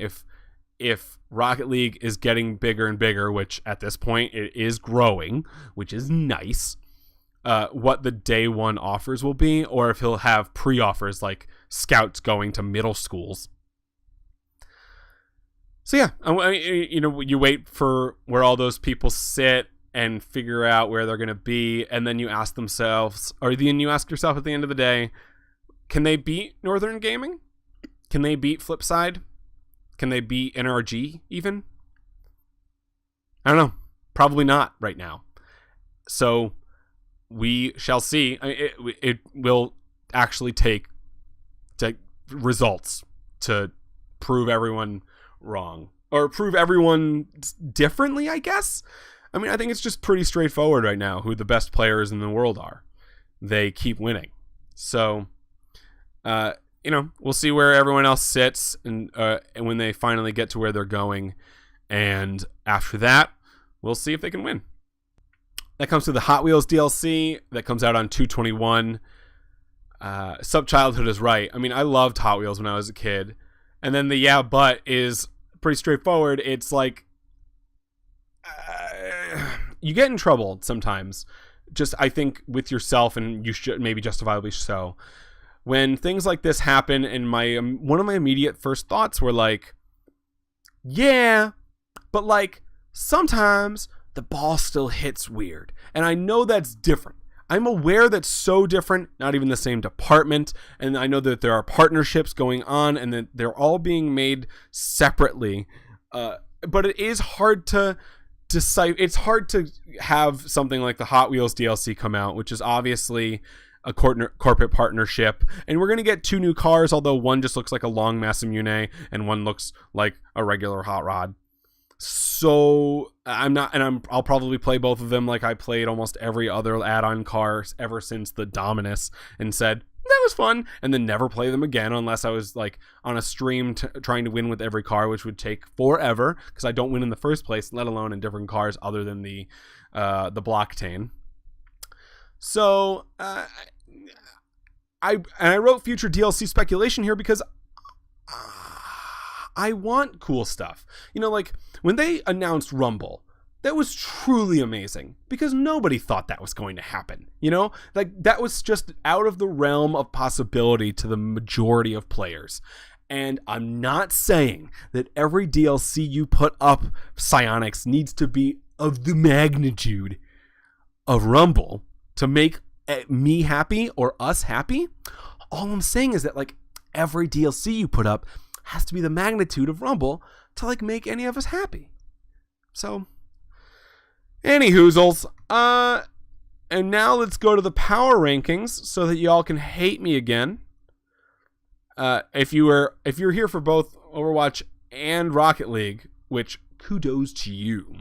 If Rocket League is getting bigger and bigger, which at this point it is growing, which is nice, what the day one offers will be, or if he'll have pre-offers like scouts going to middle schools. So yeah, you wait for where all those people sit and figure out where they're going to be, and then you ask yourself at the end of the day, can they beat Northern Gaming? Can they beat Flipside? Can they beat NRG even? I don't know. Probably not right now. So we shall see. It will actually take results to prove everyone wrong, or prove everyone differently, I guess. I mean, I think it's just pretty straightforward right now who the best players in the world are. They keep winning. So we'll see where everyone else sits and when they finally get to where they're going. And after that, we'll see if they can win. That comes to the Hot Wheels DLC that comes out on 2/21. Subchildhood is right. I mean, I loved Hot Wheels when I was a kid. And then the yeah, but is pretty straightforward. It's like you get in trouble sometimes. Just, I think, with yourself, and you should, maybe justifiably so, when things like this happen. And one of my immediate first thoughts were like, yeah, but like sometimes the ball still hits weird, and I know that's different. I'm aware that's so different, not even the same department, and I know that there are partnerships going on and that they're all being made separately, but it is hard to decipher. It's hard to have something like the Hot Wheels DLC come out, which is obviously a corporate partnership, and we're going to get 2 new cars, although one just looks like a long Masamune and one looks like a regular hot rod. So I'll probably play both of them like I played almost every other add-on car ever since the Dominus, and said that was fun, and then never play them again unless I was like on a stream trying to win with every car, which would take forever because I don't win in the first place, let alone in different cars other than the Blocktain. So I wrote future DLC speculation here because I want cool stuff. Like when they announced Rumble, that was truly amazing because nobody thought that was going to happen. Like that was just out of the realm of possibility to the majority of players. And I'm not saying that every DLC you put up, Psyonix, needs to be of the magnitude of Rumble to make me happy or us happy. All I'm saying is that like every DLC you put up has to be the magnitude of Rumble to like make any of us happy. So, any hoozles. And now let's go to the power rankings so that y'all can hate me again. If you're here for both Overwatch and Rocket League, which kudos to you.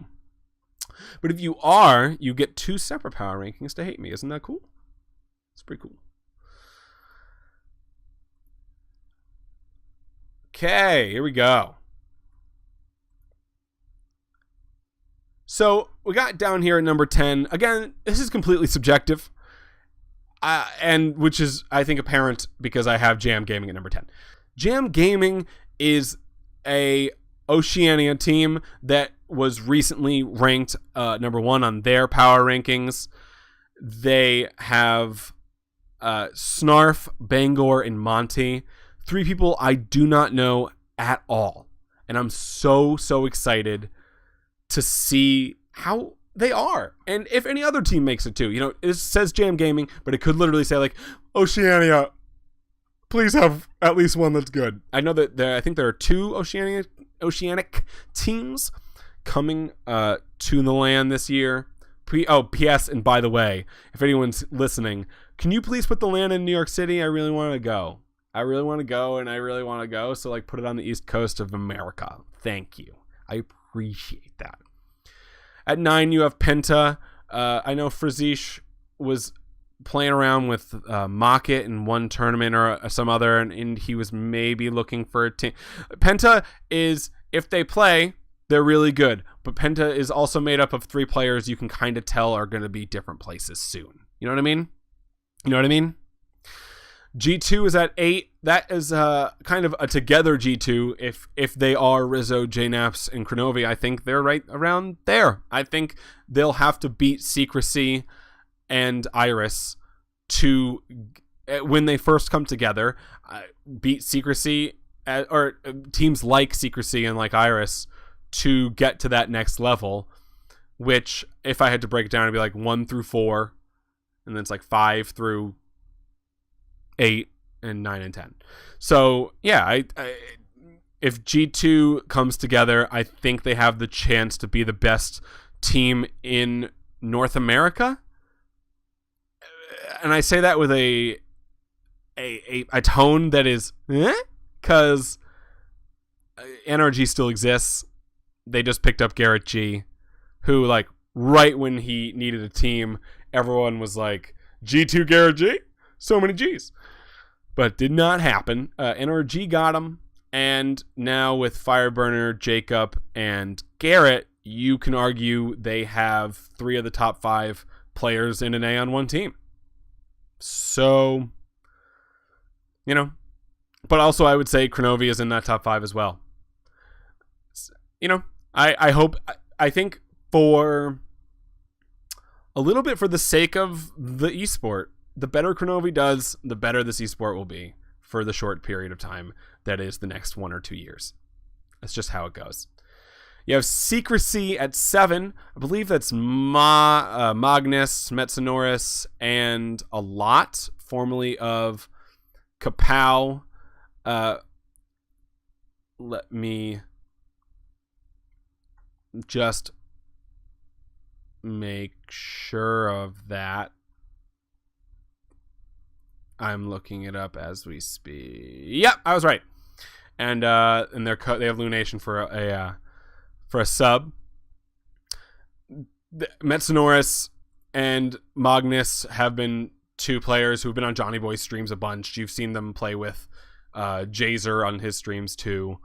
But if you are, you get 2 separate power rankings to hate me. Isn't that cool? It's pretty cool. Okay, here we go. So we got down here at number 10. Again, this is completely subjective. And which is, I think, apparent because I have Jam Gaming at number 10. Jam Gaming is a Oceania team that was recently ranked number 1 on their power rankings. They have Snarf, Bangor, and Monty. 3 people I do not know at all. And I'm so excited to see how they are. And if any other team makes it too. It says Jam Gaming, but it could literally say like, Oceania, please have at least one that's good. I know that I think there are 2 Oceanic teams coming to the land this year. P.S. And by the way, if anyone's listening, can you please put the land in New York City? I really want to go. So like put it on the East Coast of America. Thank you. I appreciate that. At 9, you have Penta. I know Frizish was playing around with Mocket in one tournament or some other, and he was maybe looking for a team. Penta is, if they play, they're really good. But Penta is also made up of 3 players you can kind of tell are going to be different places soon. You know what I mean? G2 is at 8. That is kind of a together G2. If they are Rizzo, JNaps, and Kronovi, I think they're right around there. I think they'll have to beat Secrecy and Iris to, when they first come together, beat Secrecy, or teams like Secrecy and like Iris to get to that next level, which, if I had to break it down, it'd be like 1 through 4, and then it's like 5 through 8 and 9 and 10. So yeah, I if G2 comes together, I think they have the chance to be the best team in North America. And I say that with a tone that is because NRG still exists. They just picked up Garrett G, who, like, right when he needed a team, everyone was like, G2 Garrett G? So many Gs. but did not happen. NRG got him, and now with Fireburner, Jacob, and Garrett, you can argue they have 3 of the top 5 players in an A on one team. So, but also I would say Kronovi is in that top 5 as well. I think for a little bit for the sake of the esport, the better Kronovi does, the better this esport will be for the short period of time that is the next 1 or 2 years. That's just how it goes. You have Secrecy at 7. I believe that's Magnus, Metsonoris, and a lot, formerly of Kapow. Let me just make sure of that. I'm looking it up as we speak. Yep, I was right. And they have Lunation for a sub. Metsonoris and Magnus have been 2 players who've been on Johnny Boy's streams a bunch. You've seen them play with Jazer on his streams too.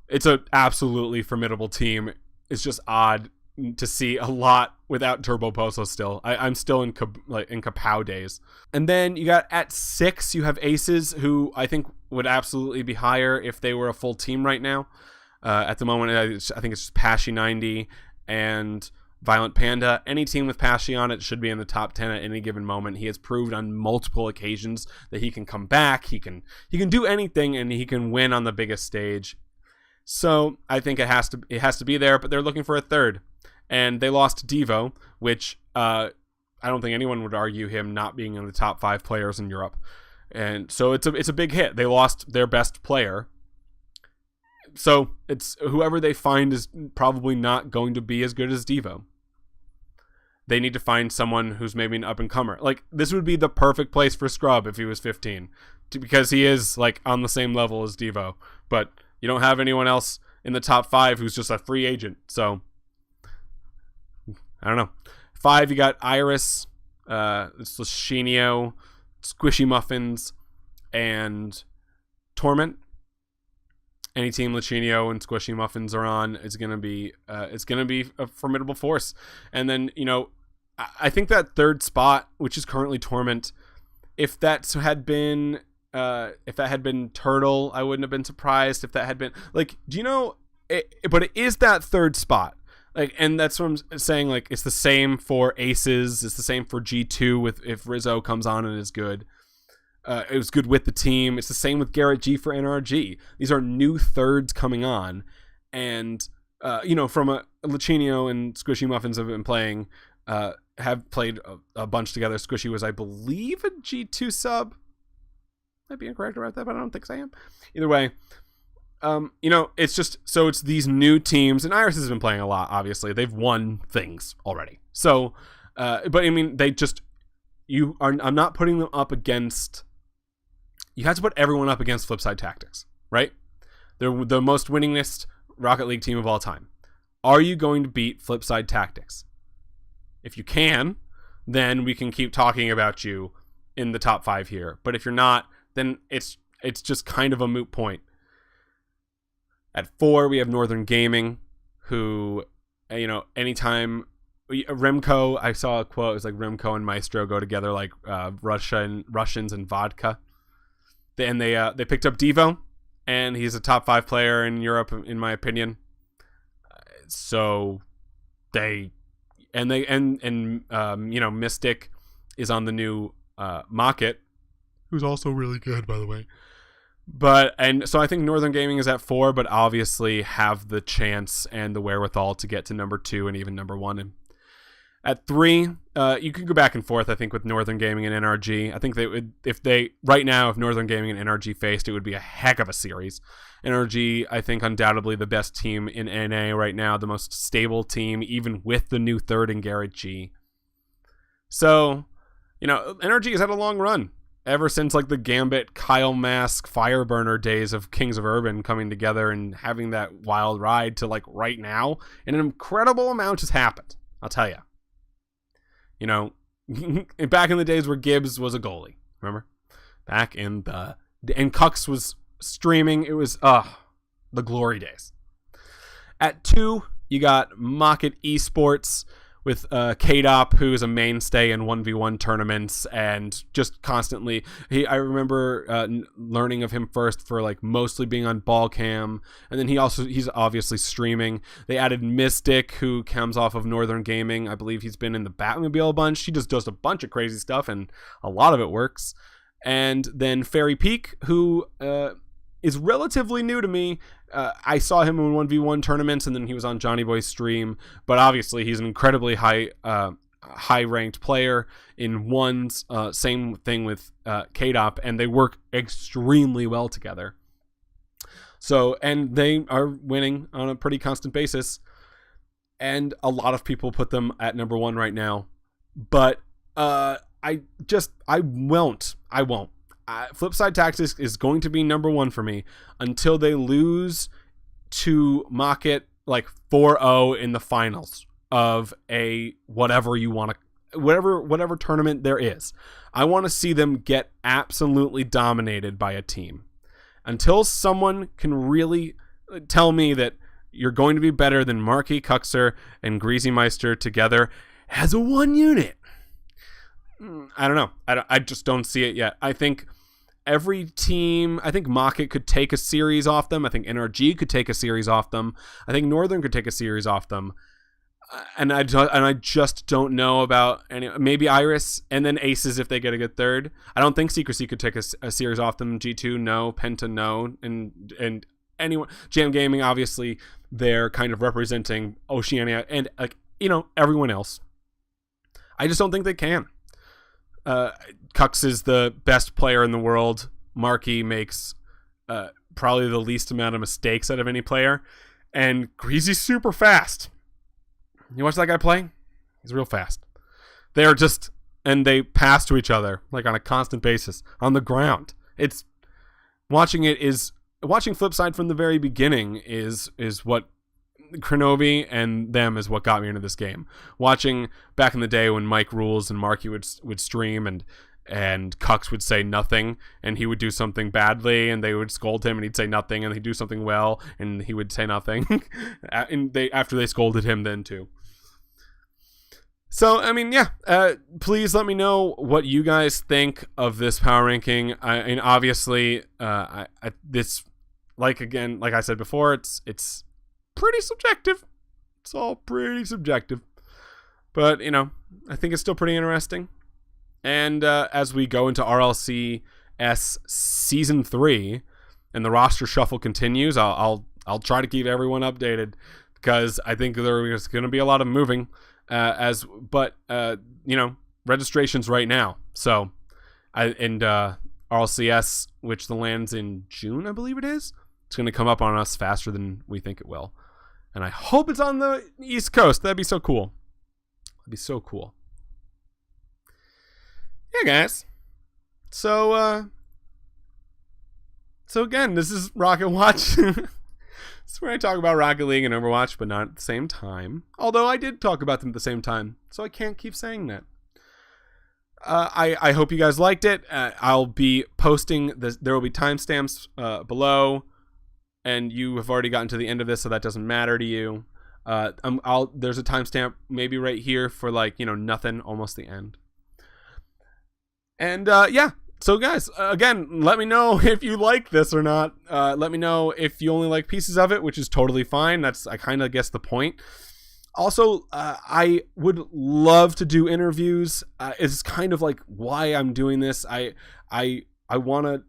It's an absolutely formidable team. It's just odd to see a lot without Turbo Poso still. I'm still in Kapow days. And then you got at 6, you have Aces, who I think would absolutely be higher if they were a full team right now. At the moment, I think it's just Pashy 90 and Violent Panda. Any team with Pashy on it should be in the top 10 at any given moment. He has proved on multiple occasions that he can come back. He can do anything, and he can win on the biggest stage. So I think it has to be there, but they're looking for a third. And they lost Devo, which I don't think anyone would argue him not being in the top 5 players in Europe. And so it's a big hit. They lost their best player. So it's whoever they find is probably not going to be as good as Devo. They need to find someone who's maybe an up-and-comer. Like, this would be the perfect place for Scrub if he was 15. Because he is, on the same level as Devo. But you don't have anyone else in the top 5 who's just a free agent. So, I don't know. 5, you got Iris, Shinio, Squishy Muffins, and Torment. Any team Lachinio and Squishy Muffins are on is going to be a formidable force. And then, I think that third spot, which is currently Torment, if that had been Turtle, I wouldn't have been surprised. If that had been but it is that third spot. And that's what I'm saying. It's the same for Aces. It's the same for G2 if Rizzo comes on and is good. It was good with the team. It's the same with Garrett G for NRG. These are new thirds coming on. And, from Lachinio and Squishy Muffins have been playing, have played a bunch together. Squishy was, I believe, a G2 sub. Might be incorrect about that, but I don't think I am. Either way, it's just, so it's these new teams, and Iris has been playing a lot, obviously. They've won things already. So, but I mean, I'm not putting them up against, you have to put everyone up against Flipside Tactics, right? They're the most winningest Rocket League team of all time. Are you going to beat Flipside Tactics? If you can, then we can keep talking about you in the top 5 here. But if you're not, then it's just kind of a moot point. At 4, we have Northern Gaming, who, anytime Remco, I saw a quote, it was like Remco and Maestro go together like Russians and vodka. And they picked up Devo, and he's a top 5 player in Europe, in my opinion. So Mystic is on the new Mocket, who's also really good, by the way. So I think Northern Gaming is at 4, but obviously have the chance and the wherewithal to get to number 2 and even number 1. And at 3, you can go back and forth, I think, with Northern Gaming and NRG. I think they would, if Northern Gaming and NRG faced, it would be a heck of a series. NRG, I think, undoubtedly the best team in NA right now, the most stable team, even with the new third in Garrett G. So, NRG has had a long run. Ever since the Gambit, Kyle Mask, Fireburner days of Kings of Urban coming together and having that wild ride to right now, and an incredible amount has happened. I'll tell you. Back in the days where Gibbs was a goalie, remember? Back in the... And Cux was streaming. It was, the glory days. At 2, you got Mocket Esports with K-Dop, who is a mainstay in 1v1 tournaments and just constantly... I remember learning of him first for like mostly being on Ballcam, and then he's obviously streaming. They added Mystic, who comes off of Northern Gaming. I believe he's been in the Batmobile a bunch. He just does a bunch of crazy stuff, and a lot of it works. And then Fairy Peak, who is relatively new to me. I saw him in 1v1 tournaments, and then he was on Johnny Boy's stream. But obviously, he's an incredibly high-ranked player in ones. Same thing with K-Dop, and they work extremely well together. So, and they are winning on a pretty constant basis. And a lot of people put them at number 1 right now. But I won't. Flipside Tactics is going to be number 1 for me until they lose to Mocket like 4-0 in the finals of a whatever tournament there is. I want to see them get absolutely dominated by a team. Until someone can really tell me that you're going to be better than Marky Cuxer and Greasy Meister together as a 1 unit. I don't know. I just don't see it yet. I think every team, I think Mocket could take a series off them. I think NRG could take a series off them. I think Northern could take a series off them. And I just don't know about maybe Iris and then Aces if they get a good third. I don't think Secrecy could take a series off them. G2, no. Penta, no. And anyone, Jam Gaming, obviously, they're kind of representing Oceania and everyone else. I just don't think they can. Cux is the best player in the world. Marky makes probably the least amount of mistakes out of any player. And Greasy's super fast. You watch that guy play? He's real fast. And they pass to each other like on a constant basis on the ground. Watching Flipside from the very beginning is what Kronovi and them is what got me into this game. Watching back in the day when Mike Rules and Marky would stream and Cux would say nothing and he would do something badly and they would scold him and he'd say nothing and he'd do something well and he would say nothing and after they scolded him then too. So I mean, please let me know what you guys think of this power ranking. And obviously this, like I said before, it's pretty subjective. It's all pretty subjective. But, I think it's still pretty interesting. And as we go into RLCS Season 3 and the roster shuffle continues, I'll try to keep everyone updated because I think there's going to be a lot of moving registrations right now. So, RLCS, which the lands in June, I believe it is, it's going to come up on us faster than we think it will. And I hope it's on the East Coast. That'd be so cool. That'd be so cool. Yeah, guys. So again, this is Rocket Watch. This is where I talk about Rocket League and Overwatch, but not at the same time. Although I did talk about them at the same time, so I can't keep saying that. I hope you guys liked it. I'll be posting this. There will be timestamps below. And you have already gotten to the end of this, so that doesn't matter to you. There's a timestamp maybe right here for nothing, almost the end. And so guys, again, let me know if you like this or not. Let me know if you only like pieces of it, which is totally fine. I kind of guess the point. Also, I would love to do interviews. It's kind of like why I'm doing this. I want to.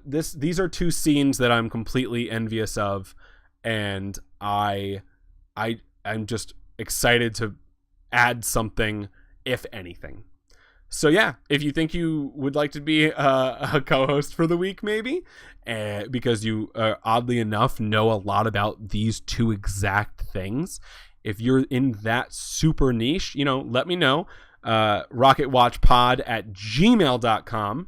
These are two scenes that I'm completely envious of, and I'm just excited to add something, if anything. So yeah, if you think you would like to be a co-host for the week, maybe, because you oddly enough know a lot about these two exact things. If you're in that super niche, let me know. rocketwatchpod@gmail.com.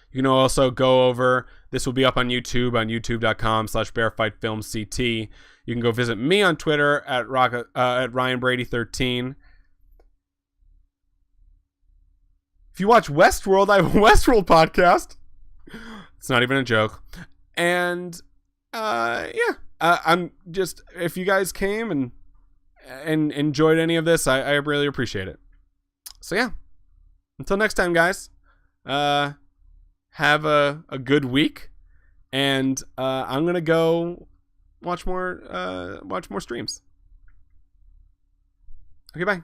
You can also go over, this will be up on youtube.com/bearfightfilmct. You can go visit me on Twitter at RyanBrady13. If you watch Westworld, I have a Westworld podcast. It's not even a joke. And I'm just, if you guys came and enjoyed any of this, I really appreciate it. So yeah, until next time, guys, have a good week, and I'm gonna go watch more streams. Okay, bye.